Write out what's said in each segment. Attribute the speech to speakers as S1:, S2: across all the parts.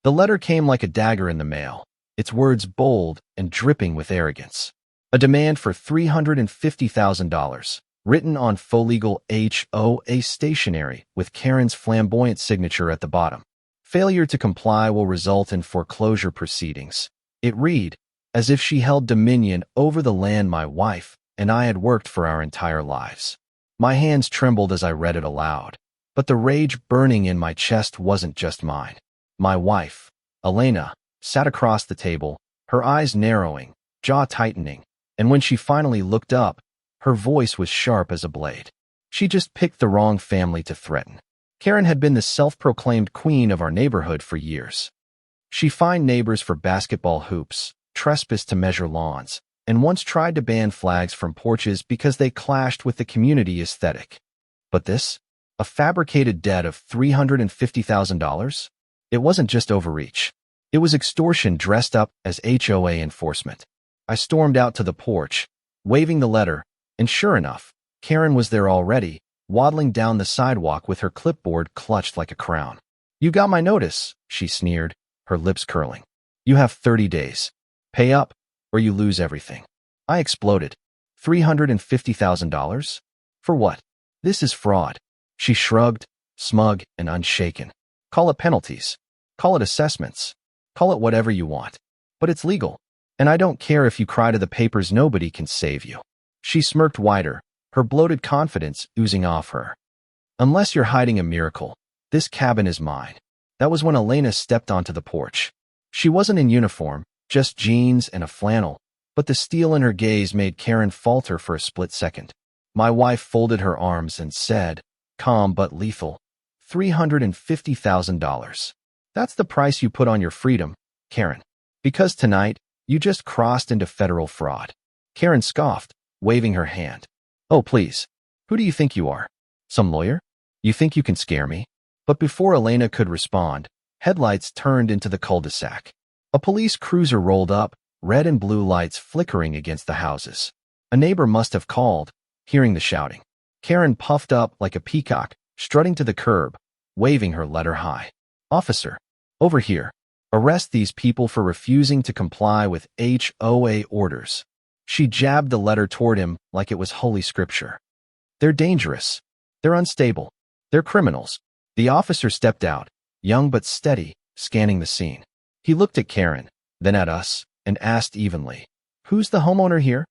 S1: The letter came like a dagger in the mail, its words bold and dripping with arrogance. A demand for $350,000, written on faux legal HOA stationery with Karen's flamboyant signature at the bottom. Failure to comply will result in foreclosure proceedings. It read, as if she held dominion over the land my wife and I had worked for our entire lives. My hands trembled as I read it aloud, but the rage burning in my chest wasn't just mine. My wife, Elena, sat across the table, her eyes narrowing, jaw tightening, and when she finally looked up, her voice was sharp as a blade. She just picked the wrong family to threaten. Karen had been the self-proclaimed queen of our neighborhood for years. She fined neighbors for basketball hoops, trespassed to measure lawns, and once tried to ban flags from porches because they clashed with the community aesthetic. But this? A fabricated debt of $350,000? It wasn't just overreach. It was extortion dressed up as HOA enforcement. I stormed out to the porch, waving the letter, and sure enough, Karen was there already, waddling down the sidewalk with her clipboard clutched like a crown. "You got my notice," she sneered, her lips curling. "You have 30 days. Pay up, or you lose everything." I exploded. $350,000? For what? This is fraud. She shrugged, smug and unshaken. Call it penalties. Call it assessments. Call it whatever you want. But it's legal. And I don't care if you cry to the papers, nobody can save you. She smirked wider, her bloated confidence oozing off her. "Unless you're hiding a miracle, this cabin is mine." That was when Elena stepped onto the porch. She wasn't in uniform, just jeans and a flannel, but the steel in her gaze made Karen falter for a split second. My wife folded her arms and said, calm but lethal, $350,000. That's the price you put on your freedom, Karen. Because tonight, you just crossed into federal fraud. Karen scoffed, waving her hand. "Oh, please. Who do you think you are? Some lawyer? You think you can scare me?" But before Elena could respond, headlights turned into the cul-de-sac. A police cruiser rolled up, red and blue lights flickering against the houses. A neighbor must have called, hearing the shouting. Karen puffed up like a peacock, strutting to the curb, waving her letter high. "Officer, over here. Arrest these people for refusing to comply with HOA orders." She jabbed the letter toward him like it was holy scripture. "They're dangerous. They're unstable. They're criminals." The officer stepped out, young but steady, scanning the scene. He looked at Karen, then at us, and asked evenly, "Who's the homeowner here?"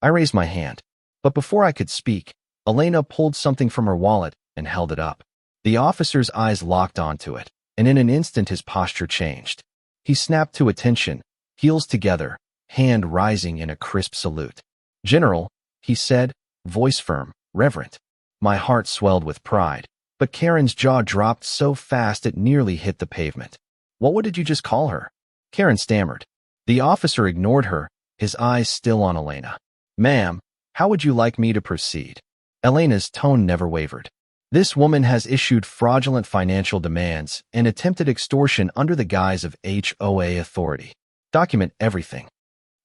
S1: I raised my hand, but before I could speak, Elena pulled something from her wallet and held it up. The officer's eyes locked onto it, and in an instant his posture changed. He snapped to attention, heels together, hand rising in a crisp salute. "General," he said, voice firm, reverent. My heart swelled with pride, but Karen's jaw dropped so fast it nearly hit the pavement. What did you just call her?" Karen stammered. The officer ignored her, his eyes still on Elena. "Ma'am, how would you like me to proceed?" Elena's tone never wavered. "This woman has issued fraudulent financial demands and attempted extortion under the guise of HOA authority. Document everything.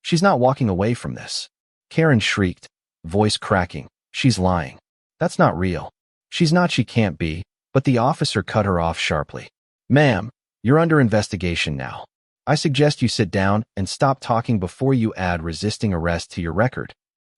S1: She's not walking away from this." Karen shrieked, voice cracking. "She's lying. That's not real. She's not, she can't be," but the officer cut her off sharply. "Ma'am, you're under investigation now. I suggest you sit down and stop talking before you add resisting arrest to your record."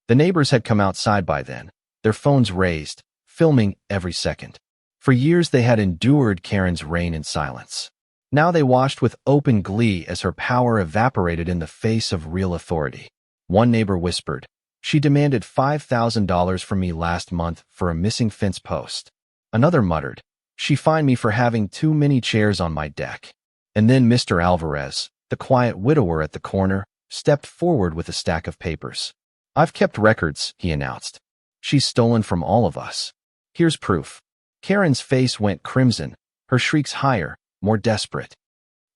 S1: The neighbors had come outside by then, their phones raised, filming every second. For years they had endured Karen's reign in silence. Now they watched with open glee as her power evaporated in the face of real authority. One neighbor whispered, "She demanded $5,000 from me last month for a missing fence post." Another muttered, "She fined me for having too many chairs on my deck." And then Mr. Alvarez, the quiet widower at the corner, stepped forward with a stack of papers. "I've kept records," he announced. "She's stolen from all of us. Here's proof." Karen's face went crimson, her shrieks higher, more desperate.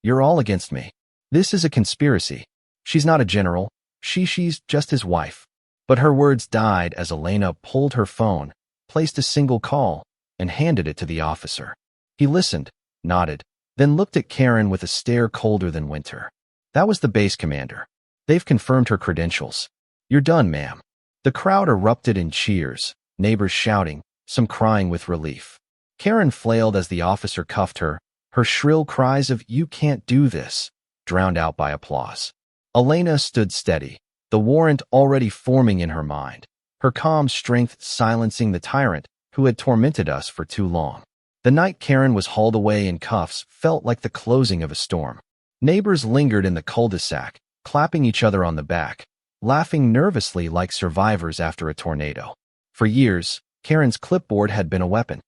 S1: "You're all against me. This is a conspiracy. She's not a general. She's just his wife." But her words died as Elena pulled her phone, placed a single call, and handed it to the officer. He listened, nodded, then looked at Karen with a stare colder than winter. That was the base commander. "They've confirmed her credentials. You're done, ma'am." The crowd erupted in cheers, neighbors shouting, some crying with relief. Karen flailed as the officer cuffed her, Her shrill cries of "You can't do this," drowned out by applause. Elena stood steady, the warrant already forming in her mind, her calm strength silencing the tyrant who had tormented us for too long. The night Karen was hauled away in cuffs felt like the closing of a storm. Neighbors lingered in the cul-de-sac, clapping each other on the back, laughing nervously like survivors after a tornado. For years, Karen's clipboard had been a weapon.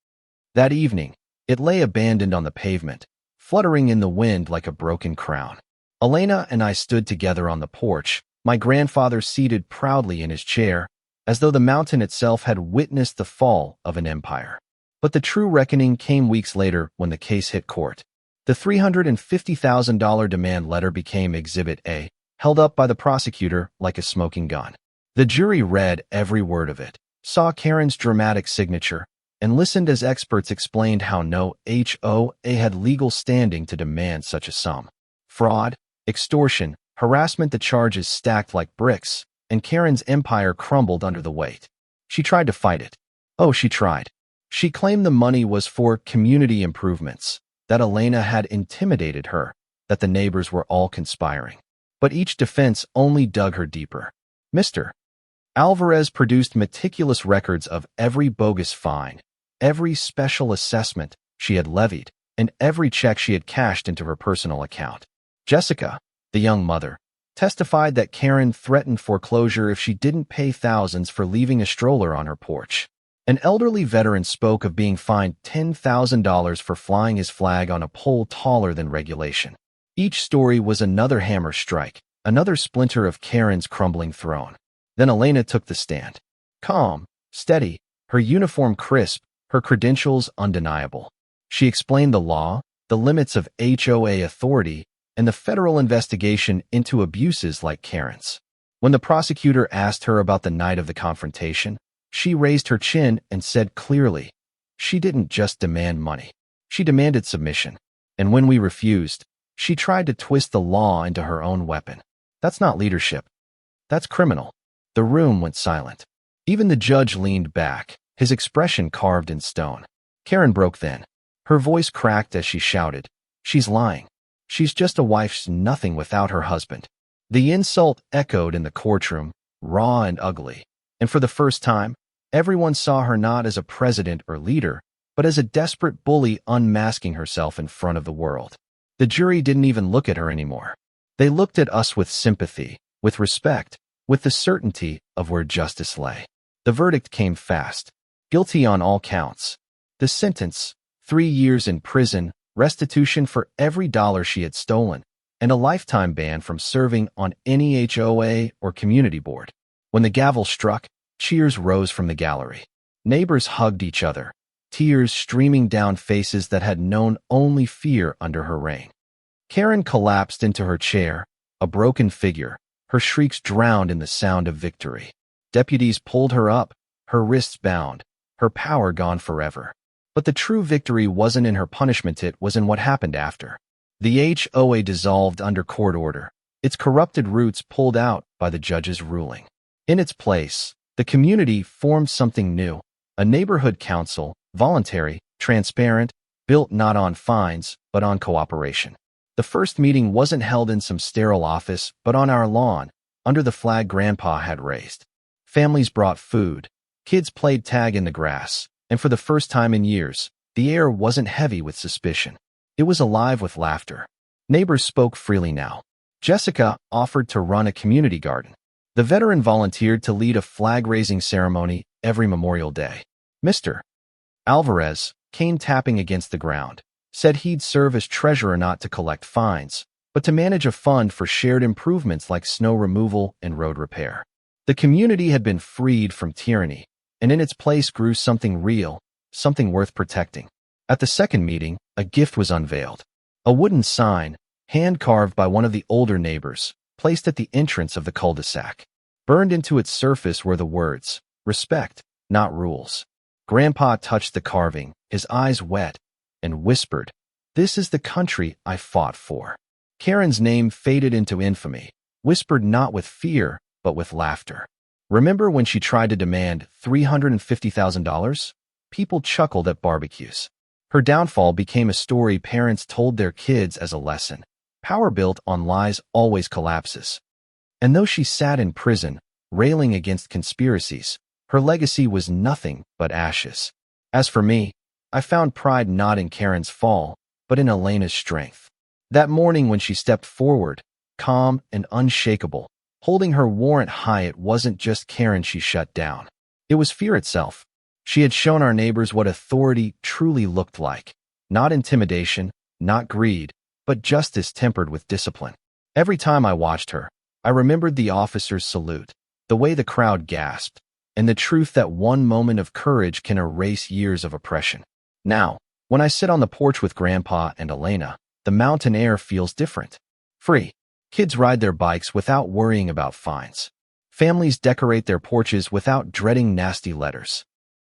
S1: That evening, it lay abandoned on the pavement, fluttering in the wind like a broken crown. Elena and I stood together on the porch, my grandfather seated proudly in his chair, as though the mountain itself had witnessed the fall of an empire. But the true reckoning came weeks later when the case hit court. The $350,000 demand letter became Exhibit A, held up by the prosecutor like a smoking gun. The jury read every word of it, saw Karen's dramatic signature, and listened as experts explained how no HOA had legal standing to demand such a sum. Fraud, extortion, harassment, the charges stacked like bricks, and Karen's empire crumbled under the weight. She tried to fight it. Oh, she tried. She claimed the money was for community improvements, that Elena had intimidated her, that the neighbors were all conspiring. But each defense only dug her deeper. Mr. Alvarez produced meticulous records of every bogus fine, every special assessment she had levied, and every check she had cashed into her personal account. Jessica, the young mother, testified that Karen threatened foreclosure if she didn't pay thousands for leaving a stroller on her porch. An elderly veteran spoke of being fined $10,000 for flying his flag on a pole taller than regulation. Each story was another hammer strike, another splinter of Karen's crumbling throne. Then Elena took the stand. Calm, steady, her uniform crisp, her credentials undeniable. She explained the law, the limits of HOA authority, and the federal investigation into abuses like Karen's. When the prosecutor asked her about the night of the confrontation, she raised her chin and said clearly, she didn't just demand money. She demanded submission. And when we refused, she tried to twist the law into her own weapon. That's not leadership. That's criminal. The room went silent. Even the judge leaned back, his expression carved in stone. Karen broke then. Her voice cracked as she shouted, "She's lying. She's just a wife's nothing without her husband." The insult echoed in the courtroom, raw and ugly. And for the first time, everyone saw her not as a president or leader, but as a desperate bully unmasking herself in front of the world. The jury didn't even look at her anymore. They looked at us with sympathy, with respect, with the certainty of where justice lay. The verdict came fast. Guilty on all counts. The sentence, 3 years in prison, restitution for every dollar she had stolen, and a lifetime ban from serving on any HOA or community board. When the gavel struck, cheers rose from the gallery. Neighbors hugged each other, tears streaming down faces that had known only fear under her reign. Karen collapsed into her chair, a broken figure, her shrieks drowned in the sound of victory. Deputies pulled her up, her wrists bound, her power gone forever. But the true victory wasn't in her punishment, it was in what happened after. The HOA dissolved under court order, its corrupted roots pulled out by the judge's ruling. In its place, the community formed something new, a neighborhood council, voluntary, transparent, built not on fines, but on cooperation. The first meeting wasn't held in some sterile office, but on our lawn, under the flag Grandpa had raised. Families brought food, kids played tag in the grass, and for the first time in years, the air wasn't heavy with suspicion. It was alive with laughter. Neighbors spoke freely now. Jessica offered to run a community garden. The veteran volunteered to lead a flag-raising ceremony every Memorial Day. Mr. Alvarez, cane tapping against the ground, said he'd serve as treasurer not to collect fines, but to manage a fund for shared improvements like snow removal and road repair. The community had been freed from tyranny, and in its place grew something real, something worth protecting. At the second meeting, a gift was unveiled. A wooden sign, hand-carved by one of the older neighbors, placed at the entrance of the cul-de-sac. Burned into its surface were the words, "Respect, not rules." Grandpa touched the carving, his eyes wet, and whispered, "This is the country I fought for." Karen's name faded into infamy, whispered not with fear, but with laughter. Remember when she tried to demand $350,000? People chuckled at barbecues. Her downfall became a story parents told their kids as a lesson. Power built on lies always collapses. And though she sat in prison, railing against conspiracies, her legacy was nothing but ashes. As for me, I found pride not in Karen's fall, but in Elena's strength. That morning when she stepped forward, calm and unshakable, holding her warrant high, it wasn't just Karen she shut down. It was fear itself. She had shown our neighbors what authority truly looked like. Not intimidation, not greed, but justice tempered with discipline. Every time I watched her, I remembered the officer's salute, the way the crowd gasped, and the truth that one moment of courage can erase years of oppression. Now, when I sit on the porch with Grandpa and Elena, the mountain air feels different. Free. Kids ride their bikes without worrying about fines. Families decorate their porches without dreading nasty letters.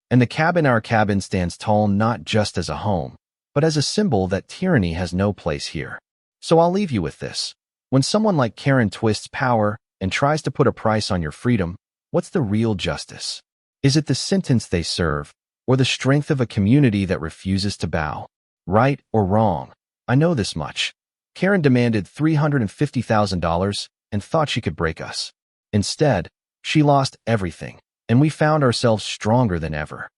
S1: And our cabin stands tall not just as a home, but as a symbol that tyranny has no place here. So I'll leave you with this. When someone like Karen twists power and tries to put a price on your freedom, what's the real justice? Is it the sentence they serve, or the strength of a community that refuses to bow? Right or wrong, I know this much. Karen demanded $350,000 and thought she could break us. Instead, she lost everything, and we found ourselves stronger than ever.